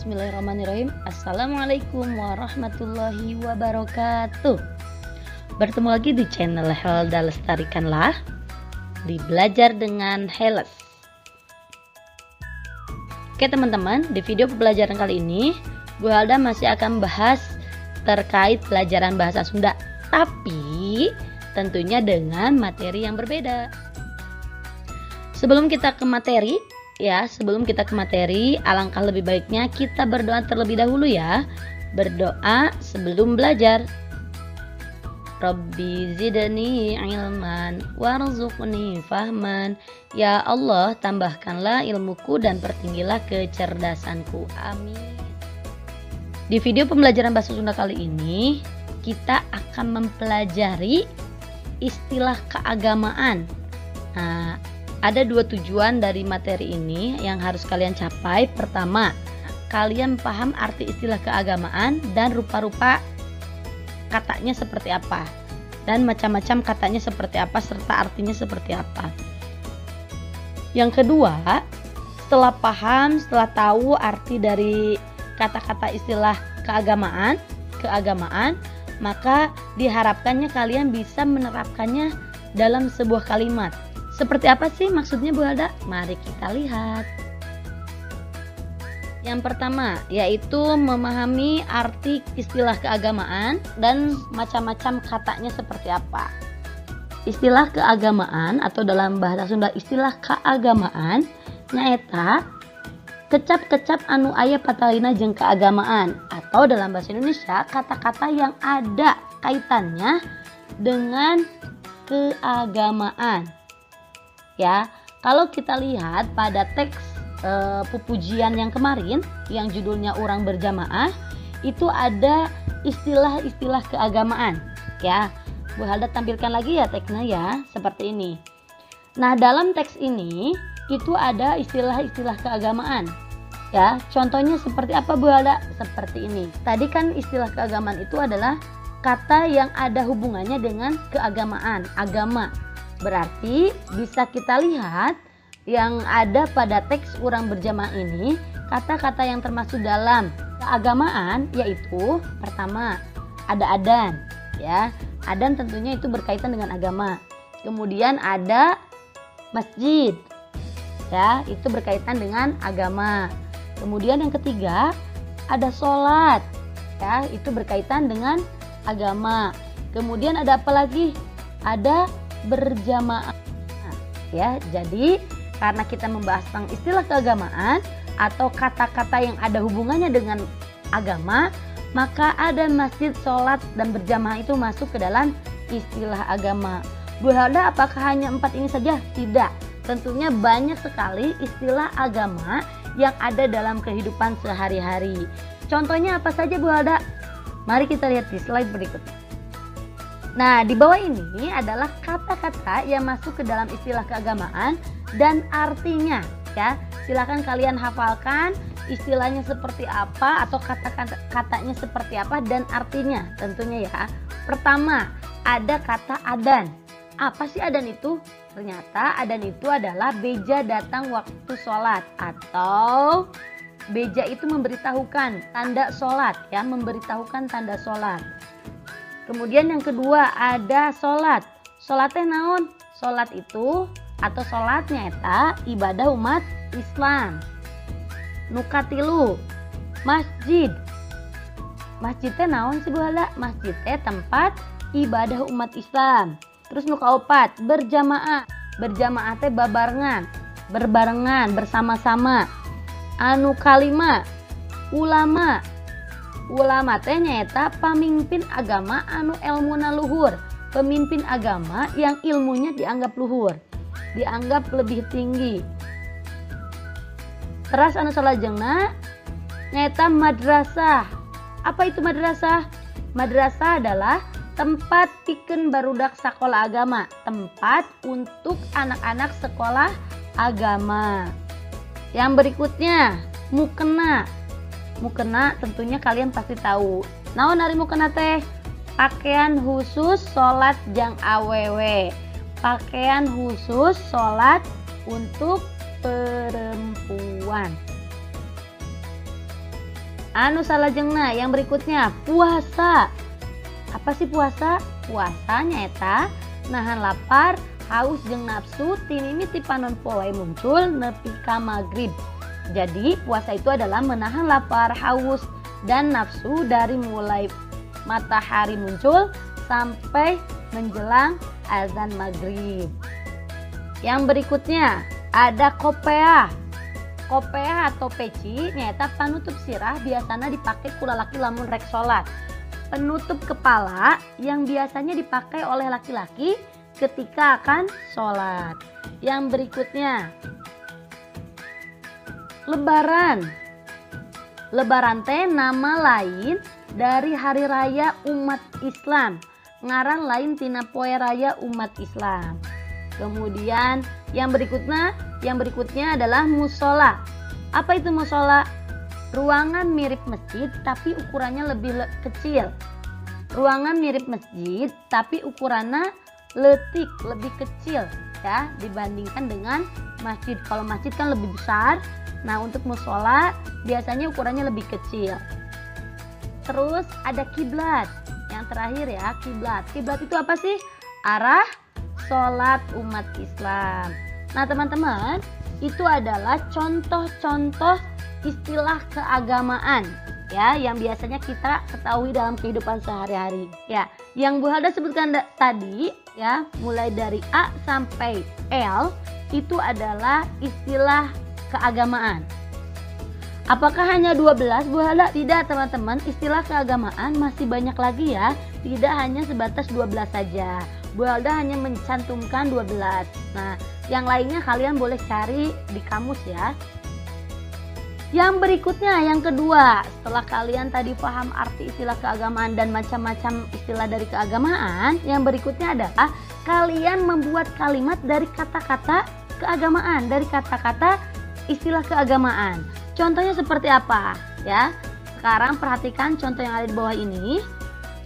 Bismillahirrahmanirrahim. Assalamualaikum warahmatullahi wabarakatuh. Bertemu lagi di channel Helda Lestarikanlah di Belajar dengan Heles. Oke teman-teman, di video pembelajaran kali ini Bu Helda masih akan bahas terkait pelajaran bahasa Sunda, tapi tentunya dengan materi yang berbeda. Sebelum kita ke materi, alangkah lebih baiknya kita berdoa terlebih dahulu ya. Berdoa sebelum belajar. Rabbi zidni ilman warzuqni fahman. Ya Allah, tambahkanlah ilmuku dan pertinggilah kecerdasanku. Amin. Di video pembelajaran bahasa Sunda kali ini, kita akan mempelajari istilah keagamaan. Nah, ada dua tujuan dari materi ini yang harus kalian capai. Pertama, kalian paham arti istilah keagamaan dan rupa-rupa katanya seperti apa, dan macam-macam katanya seperti apa, serta artinya seperti apa. Yang kedua, setelah paham, setelah tahu arti dari kata-kata istilah keagamaan, maka diharapkannya kalian bisa menerapkannya dalam sebuah kalimat. Seperti apa sih maksudnya Bu Helda? Mari kita lihat. Yang pertama yaitu memahami arti istilah keagamaan dan macam-macam katanya seperti apa. Istilah keagamaan atau dalam bahasa Sunda istilah keagamaan nyaeta kecap-kecap anu aya patalina jeung keagamaan, atau dalam bahasa Indonesia kata-kata yang ada kaitannya dengan keagamaan. Ya, kalau kita lihat pada teks pupujian yang kemarin yang judulnya Urang Berjamaah, itu ada istilah-istilah keagamaan. Ya, Bu Helda tampilkan lagi ya teksnya ya, seperti ini. Nah, dalam teks ini itu ada istilah-istilah keagamaan. Ya, contohnya seperti apa Bu Helda? Seperti ini. Tadi kan istilah keagamaan itu adalah kata yang ada hubungannya dengan keagamaan, agama. Berarti bisa kita lihat yang ada pada teks Urang Berjamaah ini, kata-kata yang termasuk dalam keagamaan yaitu pertama ada adan, ya. Adan tentunya itu berkaitan dengan agama. Kemudian ada masjid, ya, itu berkaitan dengan agama. Kemudian yang ketiga ada sholat, ya, itu berkaitan dengan agama. Kemudian ada apa lagi? Ada berjamaah. Ya, jadi karena kita membahas tentang istilah keagamaan atau kata-kata yang ada hubungannya dengan agama, maka ada masjid, sholat, dan berjamaah itu masuk ke dalam istilah agama. Bu Helda, apakah hanya 4 ini saja? Tidak. Tentunya banyak sekali istilah agama yang ada dalam kehidupan sehari-hari. Contohnya apa saja Bu Helda? Mari kita lihat di slide berikutnya. Nah, di bawah ini adalah kata-kata yang masuk ke dalam istilah keagamaan dan artinya, ya. Silakan kalian hafalkan istilahnya seperti apa atau kata-katanya seperti apa dan artinya tentunya ya. Pertama, ada kata adan. Apa sih adan itu? Ternyata adan itu adalah beja datang waktu sholat, atau beja itu memberitahukan tanda sholat, ya, memberitahukan tanda sholat. Kemudian yang kedua ada sholat. Sholatnya naon? Sholat itu atau sholatnya eta ibadah umat Islam. Nukatilu masjid. Masjidnya naon sih Bu Helda? Masjidnya tempat ibadah umat Islam. Terus nukaopat berjamaah. Berjamaah teh berbarengan, bersama-sama. Anu kalima ulama. Ulama teh nyaeta pamimpin agama anu elmuna luhur. Pemimpin agama yang ilmunya dianggap luhur, dianggap lebih tinggi. Teras anu salajengna nyaeta madrasah. Apa itu madrasah? Madrasah adalah tempat pikeun barudak sakola agama, tempat untuk anak-anak sekolah agama. Yang berikutnya mukena. Mukena tentunya kalian pasti tahu. Naon ari mukena teh? Pakaian khusus sholat jang awewe. Pakaian khusus sholat untuk perempuan. Anu salajengna yang berikutnya puasa. Apa sih puasa? Puasanya eta nahan lapar, haus jeung nafsu tinimiti panon poe muncul nepi ka magrib. Jadi puasa itu adalah menahan lapar, haus, dan nafsu dari mulai matahari muncul sampai menjelang azan maghrib. Yang berikutnya ada kopeah. Kopeah atau peci nyata panutup sirah biasanya dipakai ku lalaki lamun rek salat. Penutup kepala yang biasanya dipakai oleh laki-laki ketika akan sholat. Yang berikutnya lebaran. Lebaran teh nama lain dari hari raya umat Islam. Ngaran lain tina poe raya umat Islam. Kemudian yang berikutnya adalah musola. Apa itu musola? Ruangan mirip masjid tapi ukurannya lebih kecil. Ruangan mirip masjid tapi ukurannya letik, lebih kecil ya dibandingkan dengan masjid. Kalau masjid kan lebih besar. Nah, untuk musola biasanya ukurannya lebih kecil. Terus ada kiblat. Yang terakhir ya, kiblat. Kiblat itu apa sih? Arah sholat umat Islam. Nah, teman-teman, itu adalah contoh-contoh istilah keagamaan ya yang biasanya kita ketahui dalam kehidupan sehari-hari. Ya, yang Bu Halda sebutkan tadi ya, mulai dari A sampai L itu adalah istilah keagamaan. Apakah hanya 12 Bu Halda? Tidak, teman-teman, istilah keagamaan masih banyak lagi ya. Tidak hanya sebatas 12 saja. Bu Halda hanya mencantumkan 12. Nah, yang lainnya kalian boleh cari di kamus ya. Yang berikutnya, yang kedua, setelah kalian tadi paham arti istilah keagamaan dan macam-macam istilah dari keagamaan, yang berikutnya adalah kalian membuat kalimat dari kata-kata keagamaan, dari kata-kata istilah keagamaan. Contohnya seperti apa? Ya, sekarang perhatikan contoh yang ada di bawah ini.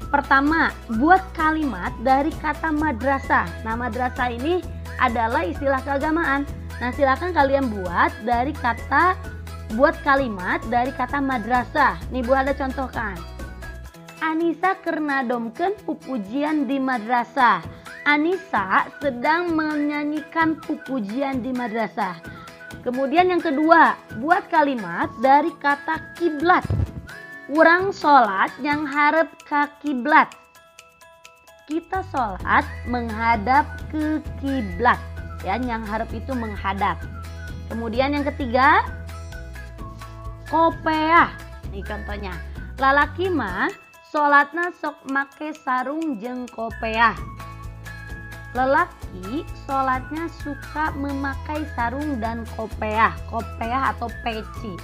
Pertama, buat kalimat dari kata madrasah. Nah, madrasah ini adalah istilah keagamaan. Nah, silakan kalian buat kalimat dari kata madrasah. Nih Bu Halda contohkan. Anissa kernadomkeun pupujian di madrasah. Anissa sedang menyanyikan pupujian di madrasah. Kemudian yang kedua, buat kalimat dari kata kiblat. Urang sholat yang harap ke kiblat. Kita sholat menghadap ke kiblat. Ya, yang harap itu menghadap. Kemudian yang ketiga, kopeah. Ini contohnya. Lalaki mah sholatna sok make sarung jeung kopeah. Lelaki sholatnya suka memakai sarung dan kopeah. Kopeah atau peci.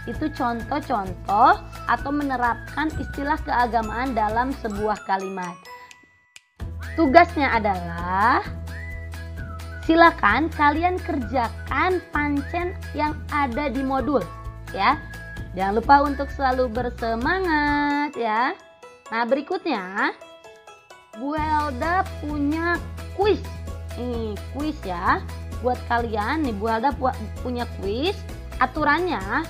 Itu contoh-contoh atau menerapkan istilah keagamaan dalam sebuah kalimat. Tugasnya adalah silakan kalian kerjakan pancen yang ada di modul ya. Jangan lupa untuk selalu bersemangat ya. Nah, berikutnya Bu Halda punya kuis. Ini kuis ya. Buat kalian nih Bu Halda punya kuis. Aturannya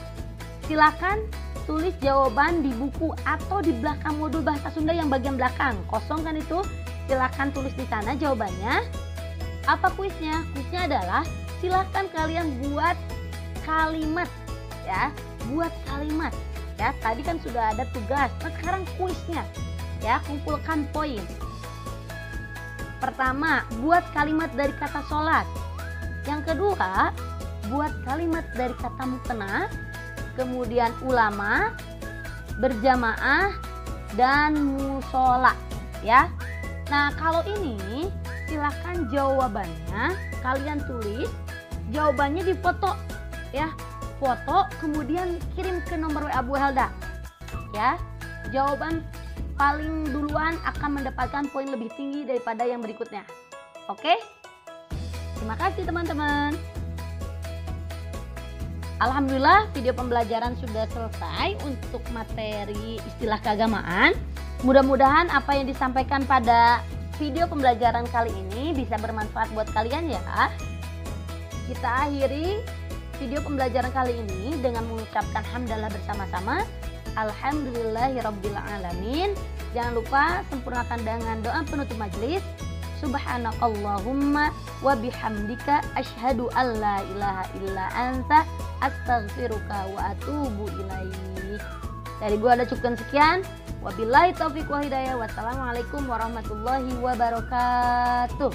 silakan tulis jawaban di buku atau di belakang modul bahasa Sunda yang bagian belakang. Kosong kan itu? Silakan tulis di sana jawabannya. Apa kuisnya? Kuisnya adalah silakan kalian buat kalimat ya. Buat kalimat ya. Tadi kan sudah ada tugas. Nah, sekarang kuisnya ya, kumpulkan poin. Pertama, buat kalimat dari kata sholat. Yang kedua, buat kalimat dari kata mukena. Kemudian ulama, berjamaah, dan musola ya. Nah, kalau ini silakan jawabannya kalian tulis, jawabannya difoto ya. Foto kemudian kirim ke nomor WA Bu Halda ya. Jawaban paling duluan akan mendapatkan poin lebih tinggi daripada yang berikutnya. Oke? Terima kasih teman-teman. Alhamdulillah video pembelajaran sudah selesai untuk materi istilah keagamaan. Mudah-mudahan apa yang disampaikan pada video pembelajaran kali ini bisa bermanfaat buat kalian ya. Kita akhiri video pembelajaran kali ini dengan mengucapkan hamdalah bersama-sama. Alhamdulillahirabbil alamin. Jangan lupa sempurnakan dengan doa penutup majelis. Subhanakallahumma wa bihamdika asyhadu an la ilaha illa anta astaghfiruka wa atubu ilaik. Dari gua ada cukupkan sekian. Wabillahi taufiq wa hidayah. Wassalamualaikum warahmatullahi wabarakatuh.